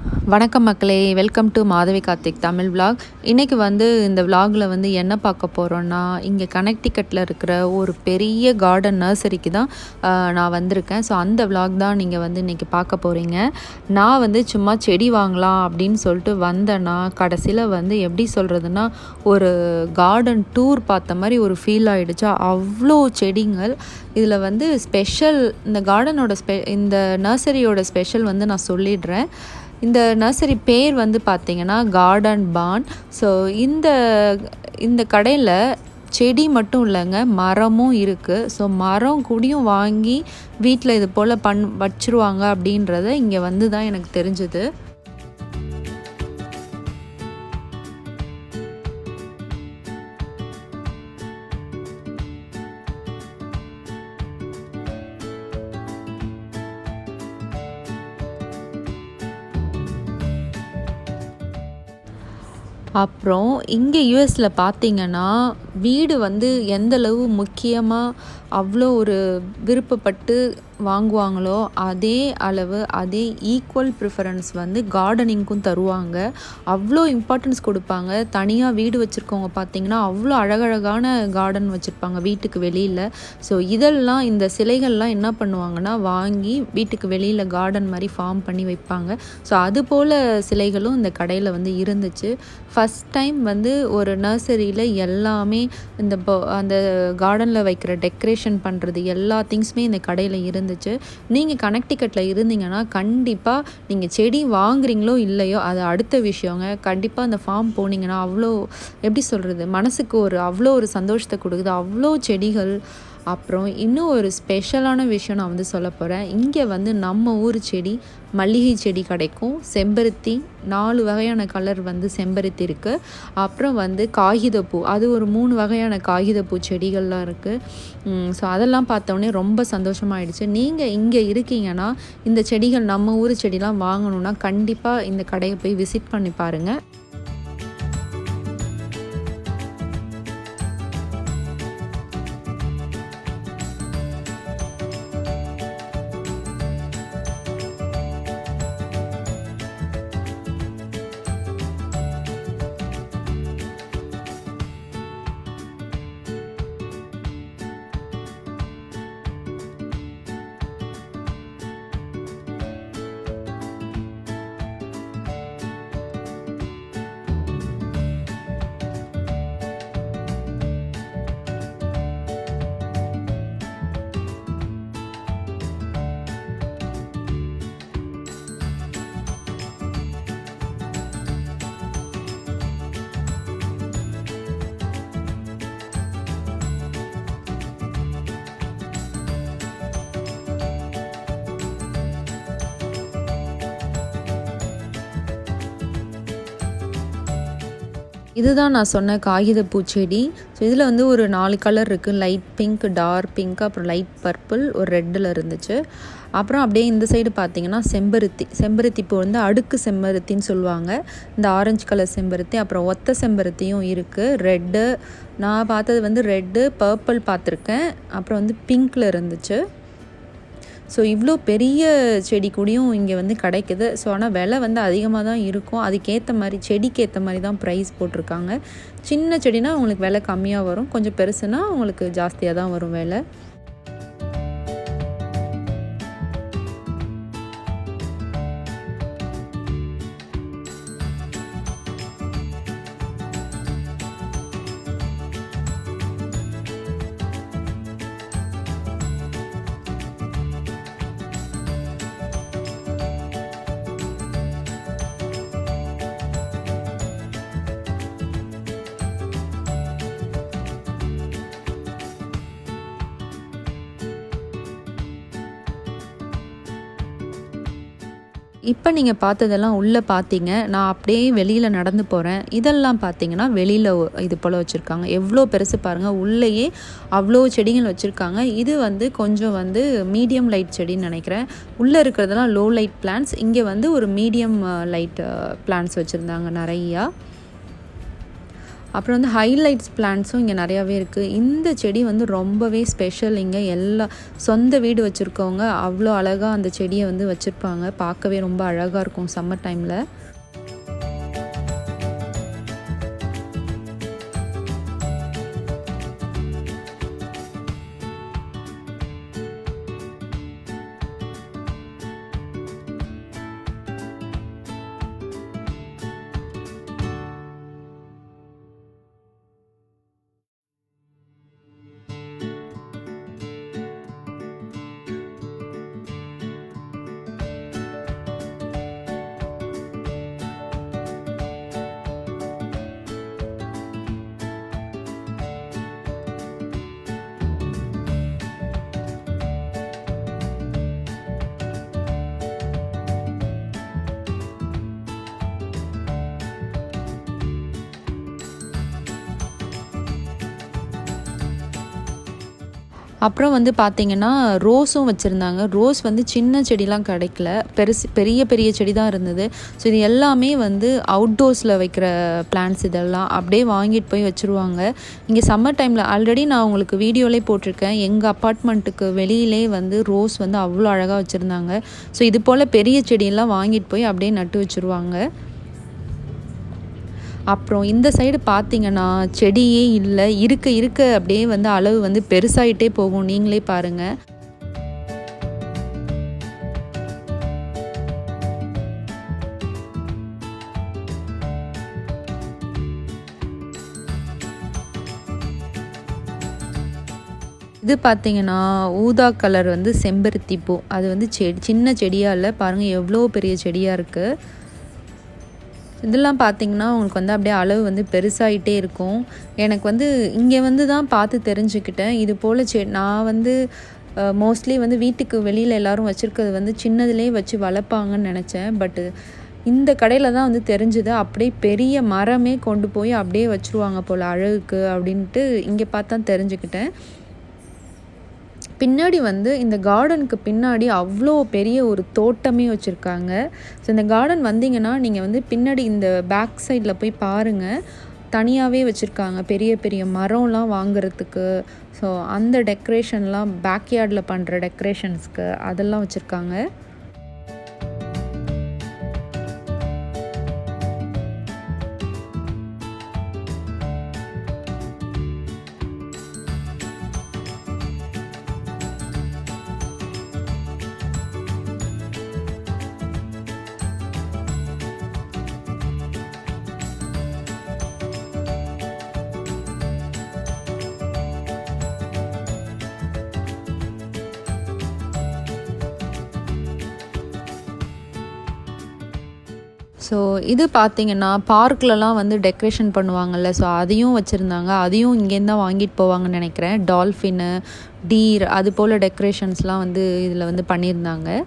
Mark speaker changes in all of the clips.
Speaker 1: வணக்கம் மக்களே, welcome to Madhavi Karthik Tamil vlog. இன்றைக்கி இந்த விலாகில் என்ன பார்க்க போகிறோன்னா, இங்கே கனெக்டிகட்டில் இருக்கிற ஒரு பெரிய கார்டன் நர்சரிக்கு தான் நான் வந்திருக்கேன். ஸோ அந்த விலாக் தான் நீங்கள் இன்றைக்கி பார்க்க போகிறீங்க. நான் சும்மா செடி வாங்கலாம் அப்படின்னு சொல்லிட்டு வந்தேன்னா, கடைசியில் எப்படி சொல்கிறதுனா, ஒரு கார்டன் டூர் பார்த்த மாதிரி ஒரு ஃபீல் ஆகிடுச்சா. அவ்வளோ செடிங்கள் இதில் ஸ்பெஷல். இந்த கார்டனோட இந்த நர்சரியோட ஸ்பெஷல் நான் சொல்லிடுறேன். இந்த நர்சரி பேர் பார்த்திங்கன்னா கார்டன் பான். ஸோ இந்த கடையில் செடி மட்டும் இல்லைங்க, மரமும் இருக்குது. ஸோ மரம் கூடியும் வாங்கி வீட்டில் இது போல் வச்சுருவாங்க அப்படின்றத இங்கே தான் எனக்கு தெரிஞ்சுது. அப்புறம் இங்கே யூஎஸில் பார்த்திங்கன்னா, வீடு எந்தளவு முக்கியமாக அவ்வளோ ஒரு விருப்பப்பட்டு வாங்குவாங்களோ, அதே அளவு அதே ஈக்குவல் ப்ரிஃபரன்ஸ் கார்டனிங்க்கும் தருவாங்க. அவ்வளோ இம்பார்ட்டன்ஸ் கொடுப்பாங்க. தனியாக வீடு வச்சுருக்கவங்க பார்த்திங்கன்னா, அவ்வளோ அழகழகான கார்டன் வச்சுருப்பாங்க வீட்டுக்கு வெளியில். ஸோ இதெல்லாம், இந்த சிலைகள்லாம் என்ன பண்ணுவாங்கன்னா, வாங்கி வீட்டுக்கு வெளியில் கார்டன் மாதிரி ஃபார்ம் பண்ணி வைப்பாங்க. ஸோ அதுபோல் சிலைகளும் இந்த கடையில் இருந்துச்சு. ஃபஸ்ட் டைம் ஒரு நர்சரியில் எல்லாமே அந்த கார்டனில் வைக்கிற டெக்கரேஷன் பண்ணுறது எல்லா திங்ஸுமே இந்த கடையில் இருந்துச்சு. நீங்கள் கனெக்டிகட்டில் இருந்தீங்கன்னா கண்டிப்பாக நீங்கள் செடி வாங்குறீங்களோ இல்லையோ அது அடுத்த விஷயங்க. கண்டிப்பாக அந்த ஃபார்ம் போனீங்கன்னா அவ்வளோ எப்படி சொல்கிறது, மனசுக்கு அவ்வளோ ஒரு சந்தோஷத்தை கொடுக்குது. அவ்வளோ செடிகள். அப்புறம் இன்னும் ஒரு ஸ்பெஷலான விஷயம் நான் சொல்ல போகிறேன். இங்கே நம்ம ஊர் செடி, மல்லிகை செடி கிடைக்கும். செம்பருத்தி 4 வகையான கலர் செம்பருத்தி இருக்குது. அப்புறம் காகிதப்பூ, அது ஒரு 3 வகையான காகிதப்பூ செடிகள்லாம் இருக்குது. ஸோ அதெல்லாம் பார்த்தோன்னே ரொம்ப சந்தோஷமாயிடுச்சு. நீங்கள் இங்கே இருக்கீங்கன்னா இந்த செடிகள், நம்ம ஊர் செடிலாம் வாங்கணுன்னா கண்டிப்பாக இந்த கடையை போய் விசிட் பண்ணி பாருங்கள். இதுதான் நான் சொன்ன காகித பூச்செடி. ஸோ இதில் ஒரு 4 கலர் இருக்குது. லைட் பிங்க், டார்க் பிங்க், அப்புறம் லைட் பர்பிள், ஒரு ரெட்டில் இருந்துச்சு. அப்புறம் அப்படியே இந்த சைடு பார்த்திங்கன்னா செம்பருத்தி பூ அடுக்கு செம்பருத்தின்னு சொல்லுவாங்க. இந்த ஆரஞ்சு கலர் செம்பருத்தி, அப்புறம் ஒத்த செம்பருத்தியும் இருக்குது. ரெட்டு, நான் பார்த்தது ரெட்டு, பர்பிள் பார்த்துருக்கேன். அப்புறம் பிங்க்கில் இருந்துச்சு. ஸோ இவ்வளோ பெரிய செடி கூடயும் இங்கே கிடைக்குது. ஸோ ஆனால் விலை அதிகமாக தான் இருக்கும். அதுக்கேற்ற மாதிரி, செடிக்கு ஏற்ற மாதிரி தான் ப்ரைஸ் போட்டிருக்காங்க. சின்ன செடினா உங்களுக்கு விலை கம்மியாக வரும், கொஞ்சம் பெருசுனா உங்களுக்கு ஜாஸ்தியாக தான் வரும் விலை. இப்போ நீங்கள் பார்த்ததெல்லாம் உள்ளே பார்த்தீங்க. நான் அப்படியே வெளியில் நடந்து போகிறேன். இதெல்லாம் பார்த்தீங்கன்னா வெளியில் இது போல் வச்சுருக்காங்க. எவ்வளோ பெருசு பாருங்கள். உள்ளேயே அவ்வளோ செடிகள் வச்சுருக்காங்க. இது கொஞ்சம் மீடியம் லைட் செடின்னு நினைக்கிறேன். உள்ளே இருக்கிறதெல்லாம் லோ லைட் பிளான்ட்ஸ். இங்கே ஒரு மீடியம் லைட் பிளான்ட்ஸ் வச்சுருந்தாங்க நிறையா. அப்புறம் வந்து ஹைலைட்ஸ் பிளான்ட்ஸும் இங்கே நிறையாவே இருக்குது. இந்த செடி வந்து ரொம்பவே ஸ்பெஷல். இங்கே எல்லா சொந்த வீடு வச்சுருக்கவங்க அவ்வளோ அழகாக அந்த செடியை வந்து வச்சுருப்பாங்க. பார்க்கவே ரொம்ப அழகாக இருக்கும் சம்மர் டைமில். அப்புறம் வந்து பார்த்திங்கன்னா ரோஸும் வச்சுருந்தாங்க. ரோஸ் வந்து சின்ன செடிலாம் கிடைக்கல, பெரிய பெரிய செடி தான் இருந்தது. ஸோ இது எல்லாமே வந்து அவுட்டோர்ஸில் வைக்கிற பிளான்ட்ஸ். இதெல்லாம் அப்படியே வாங்கிட்டு போய் வச்சுருவாங்க. இங்கே சம்மர் டைமில் ஆல்ரெடி நான் உங்களுக்கு வீடியோலே போட்டிருக்கேன். எங்கள் அப்பார்ட்மெண்ட்டுக்கு வெளியிலே வந்து ரோஸ் வந்து அவ்வளோ அழகாக வச்சுருந்தாங்க. ஸோ இது போல் பெரிய செடியெல்லாம் வாங்கிட்டு போய் அப்படியே நட்டு வச்சுருவாங்க. அப்புறம் இந்த சைடு பார்த்திங்கன்னா செடியே இல்லை, இருக்க இருக்க அப்படியே வந்து அளவு வந்து பெருசாகிட்டே போகும். நீங்களே பாருங்கள். இது பார்த்திங்கன்னா ஊதா கலர் வந்து செம்பருத்தி பூ. அது வந்து சின்ன செடியாக இல்லை, பாருங்கள் எவ்வளோ பெரிய செடியாக இருக்குது. இதெல்லாம் பார்த்திங்கன்னா உங்களுக்கு வந்து அப்படியே அளவு வந்து பெருசாகிட்டே இருக்கும். எனக்கு வந்து இங்கே வந்து தான் பார்த்து தெரிஞ்சுக்கிட்டேன். இது போல் நான் வந்து மோஸ்ட்லி வந்து வீட்டுக்கு வெளியில் எல்லோரும் வச்சுருக்கிறது வந்து சின்னதுலேயே வச்சு வளர்ப்பாங்கன்னு நினச்சேன். பட்டு இந்த கடையில் தான் வந்து தெரிஞ்சுது அப்படியே பெரிய மரமே கொண்டு போய் அப்படியே வச்சுருவாங்க போல் அழகுக்கு அப்படின்ட்டு இங்கே பார்த்து தான் தெரிஞ்சுக்கிட்டேன். பின்னாடி வந்து இந்த கார்டனுக்கு பின்னாடி அவ்வளோ பெரிய ஒரு தோட்டமே வச்சுருக்காங்க. ஸோ இந்த கார்டன் வந்தீங்கன்னா நீங்கள் வந்து பின்னாடி இந்த பேக் சைடில் போய் பாருங்கள், தனியாகவே வச்சுருக்காங்க பெரிய பெரிய மரம்லாம் வாங்குறதுக்கு. ஸோ அந்த டெக்கரேஷன்லாம் பேக்யார்டில் பண்ணுற டெக்கரேஷன்ஸ்க்கு அதெல்லாம் வச்சுருக்காங்க. ஸோ இது பார்த்திங்கன்னா பார்க்லலாம் வந்து டெக்கரேஷன் பண்ணுவாங்கள்ல, ஸோ அதையும் வச்சுருந்தாங்க. அதையும் இங்கேருந்து தான் வாங்கிட்டு போவாங்கன்னு நினைக்கிறேன். டால்ஃபின்னு, டீர் அது போல் டெக்கரேஷன்ஸ்லாம் வந்து இதில் வந்து பண்ணியிருந்தாங்க.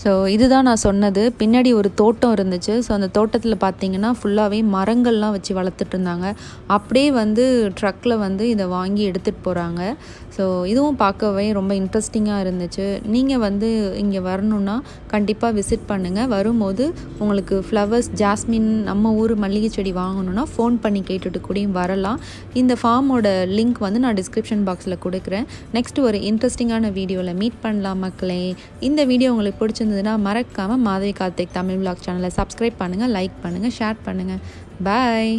Speaker 1: ஸோ இதுதான் நான் சொன்னது. பின்னாடி ஒரு தோட்டம் இருந்துச்சு. ஸோ அந்த தோட்டத்தில் பார்த்தீங்கன்னா ஃபுல்லாகவே மரங்கள்லாம் வச்சு வளர்த்துட்டு இருந்தாங்க. அப்படியே வந்து ட்ரக்கில் வந்து இதை வாங்கி எடுத்துகிட்டு போகிறாங்க. ஸோ இதுவும் பார்க்கவே ரொம்ப இன்ட்ரெஸ்டிங்காக இருந்துச்சு. நீங்கள் வந்து இங்கே வரணுன்னா கண்டிப்பாக விசிட் பண்ணுங்கள். வரும்போது உங்களுக்கு ஃப்ளவர்ஸ், ஜாஸ்மின், நம்ம ஊர் மல்லிகை செடி வாங்கணுன்னா ஃபோன் பண்ணி கேட்டுட்டு கூடயும் வரலாம். இந்த ஃபார்மோட லிங்க் வந்து நான் டிஸ்கிரிப்ஷன் பாக்ஸில் கொடுக்குறேன். நெக்ஸ்ட் ஒரு இன்ட்ரெஸ்டிங்கான வீடியோவில் மீட் பண்ணலாம் மக்களே. இந்த வீடியோ உங்களுக்கு பிடிச்சிருந்ததுன்னா மறக்காமல் மாதவி கார்த்திக் தமிழ் விலாக் சேனலை சப்ஸ்கிரைப் பண்ணுங்கள், லைக் பண்ணுங்கள், ஷேர் பண்ணுங்கள். பாய்.